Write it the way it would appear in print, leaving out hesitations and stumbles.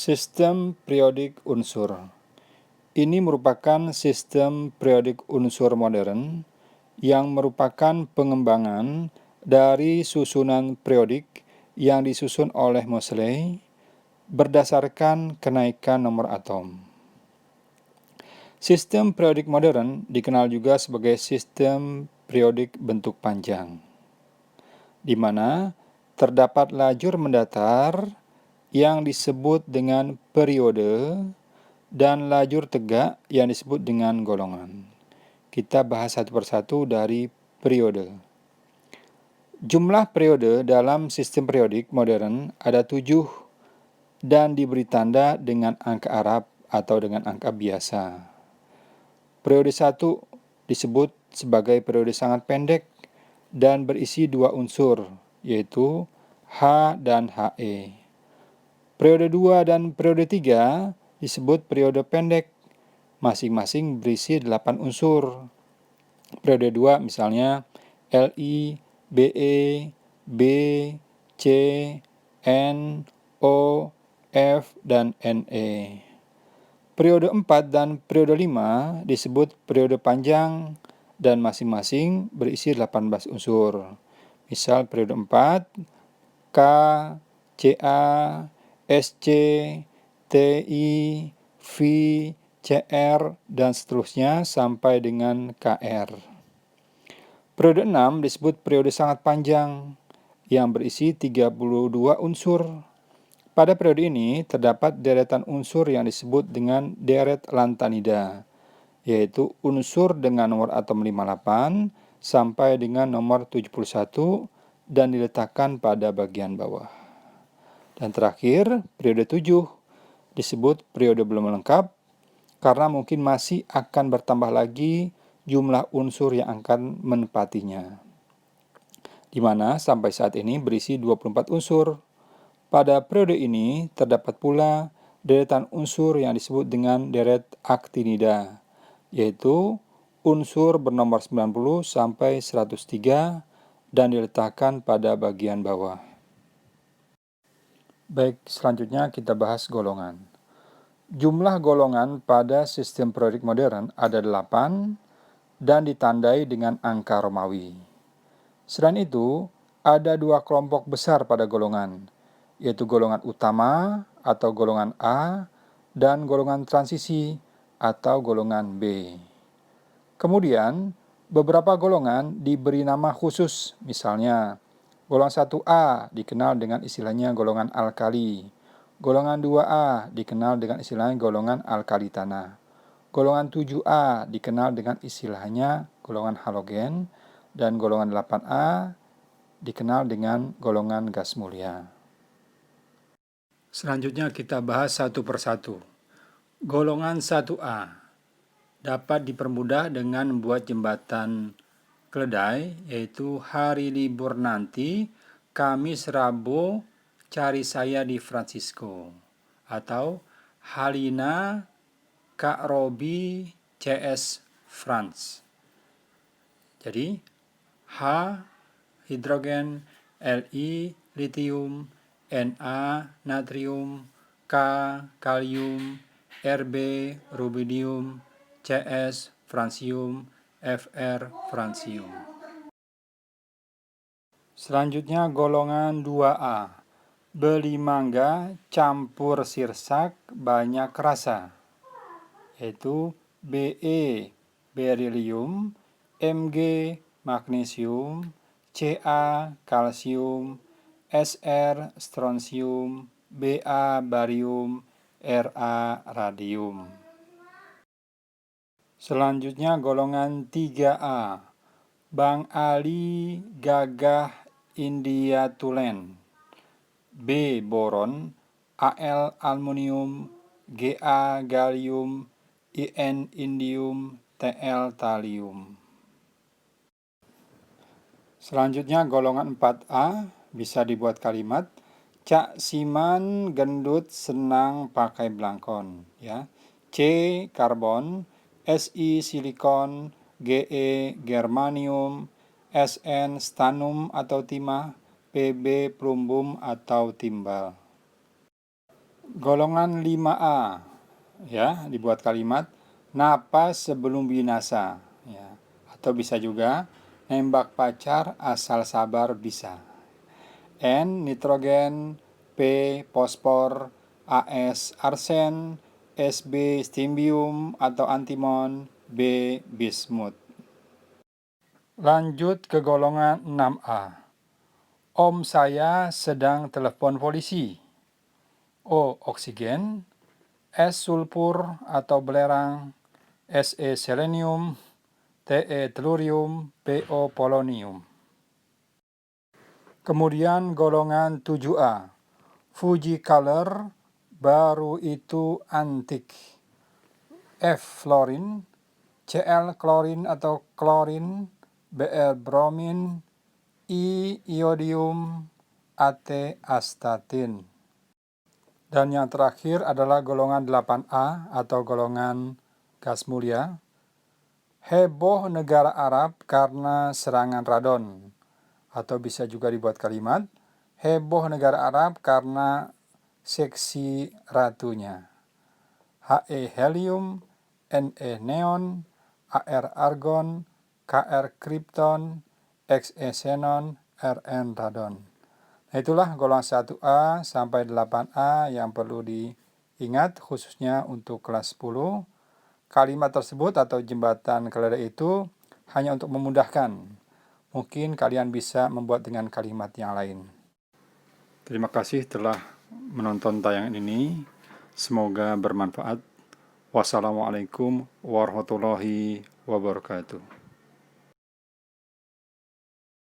Sistem periodik unsur. Ini merupakan sistem periodik unsur modern yang merupakan pengembangan dari susunan periodik yang disusun oleh Moseley berdasarkan kenaikan nomor atom. Sistem periodik modern dikenal juga sebagai sistem periodik bentuk panjang, di mana terdapat lajur mendatar yang disebut dengan periode dan lajur tegak yang disebut dengan golongan. Kita bahas satu persatu dari periode. Jumlah periode dalam sistem periodik modern ada 7 dan diberi tanda dengan angka Arab atau dengan angka biasa. Periode 1 disebut sebagai periode sangat pendek dan berisi 2 unsur, yaitu H dan He. Periode 2 dan periode 3 disebut periode pendek, masing-masing berisi 8 unsur. Periode 2 misalnya Li, Be, B, C, N, O, F, dan Ne. Periode 4 dan periode 5 disebut periode panjang dan masing-masing berisi 18 unsur. Misal periode 4, K, Ca, Sc, Ti, V, Cr, dan seterusnya sampai dengan Kr. Periode 6 disebut periode sangat panjang yang berisi 32 unsur. Pada periode ini terdapat deretan unsur yang disebut dengan deret lantanida, yaitu unsur dengan nomor atom 58 sampai dengan nomor 71 dan diletakkan pada bagian bawah. Dan terakhir, periode 7 disebut periode belum lengkap karena mungkin masih akan bertambah lagi jumlah unsur yang akan menempatinya, di mana sampai saat ini berisi 24 unsur. Pada periode ini terdapat pula deretan unsur yang disebut dengan deret aktinida, yaitu unsur bernomor 90 sampai 103 dan diletakkan pada bagian bawah. Baik, selanjutnya kita bahas golongan. Jumlah golongan pada sistem periodik modern ada 8 dan ditandai dengan angka Romawi. Selain itu, ada 2 kelompok besar pada golongan, yaitu golongan utama atau golongan A dan golongan transisi atau golongan B. Kemudian, beberapa golongan diberi nama khusus, misalnya golongan 1A dikenal dengan istilahnya golongan alkali. Golongan 2A dikenal dengan istilahnya golongan alkali tanah. Golongan 7A dikenal dengan istilahnya golongan halogen. Dan golongan 8A dikenal dengan golongan gas mulia. Selanjutnya kita bahas satu persatu. Golongan 1A dapat dipermudah dengan membuat jembatan keledai, yaitu hari libur nanti, Kamis Rabu, cari saya di Francisco, atau Halina Kak Robi CS France. Jadi H hidrogen, Li litium, Na natrium, K kalium, Rb rubidium, CS francium, Fr francium. Selanjutnya golongan 2A. Beli mangga campur sirsak banyak rasa, yaitu Be berilium, Mg magnesium, Ca kalsium, Sr strontium, Ba barium, Ra radium. Selanjutnya golongan 3A. Bang Ali gagah India tulen, B boron, Al aluminium, Ga gallium, In indium, Tl thallium. Selanjutnya golongan 4A bisa dibuat kalimat Cak Siman gendut senang pakai belangkon, ya. C karbon, Si silikon, Ge germanium, Sn stanum atau timah, Pb plumbum atau timbal. Golongan 5A, ya, dibuat kalimat napas sebelum binasa, ya. Atau bisa juga nembak pacar asal sabar bisa. N nitrogen, P fosfor, AS arsen, SB stimbium atau antimon, B bismut. Lanjut ke golongan 6A. Om saya sedang telepon polisi. O oksigen, S sulfur atau belerang, Se selenium, Te telurium, Po polonium. Kemudian golongan 7A. Fuji color, baru itu antik. F fluorin, Cl klorin atau klorin, Br bromin, I iodium, At astatin. Dan yang terakhir adalah golongan 8A atau golongan gas mulia. Heboh negara Arab karena serangan radon. Atau bisa juga dibuat kalimat, heboh negara Arab karena seksi ratunya. He helium, Ne neon, Ar argon, Kr krypton, Xe xenon, Rn radon. Nah, itulah golongan 1A sampai 8A yang perlu diingat khususnya untuk kelas 10. Kalimat tersebut atau jembatan keledai itu hanya untuk memudahkan. Mungkin kalian bisa membuat dengan kalimat yang lain. Terima kasih telah menonton tayangan ini. Semoga bermanfaat. Wassalamualaikum warahmatullahi wabarakatuh.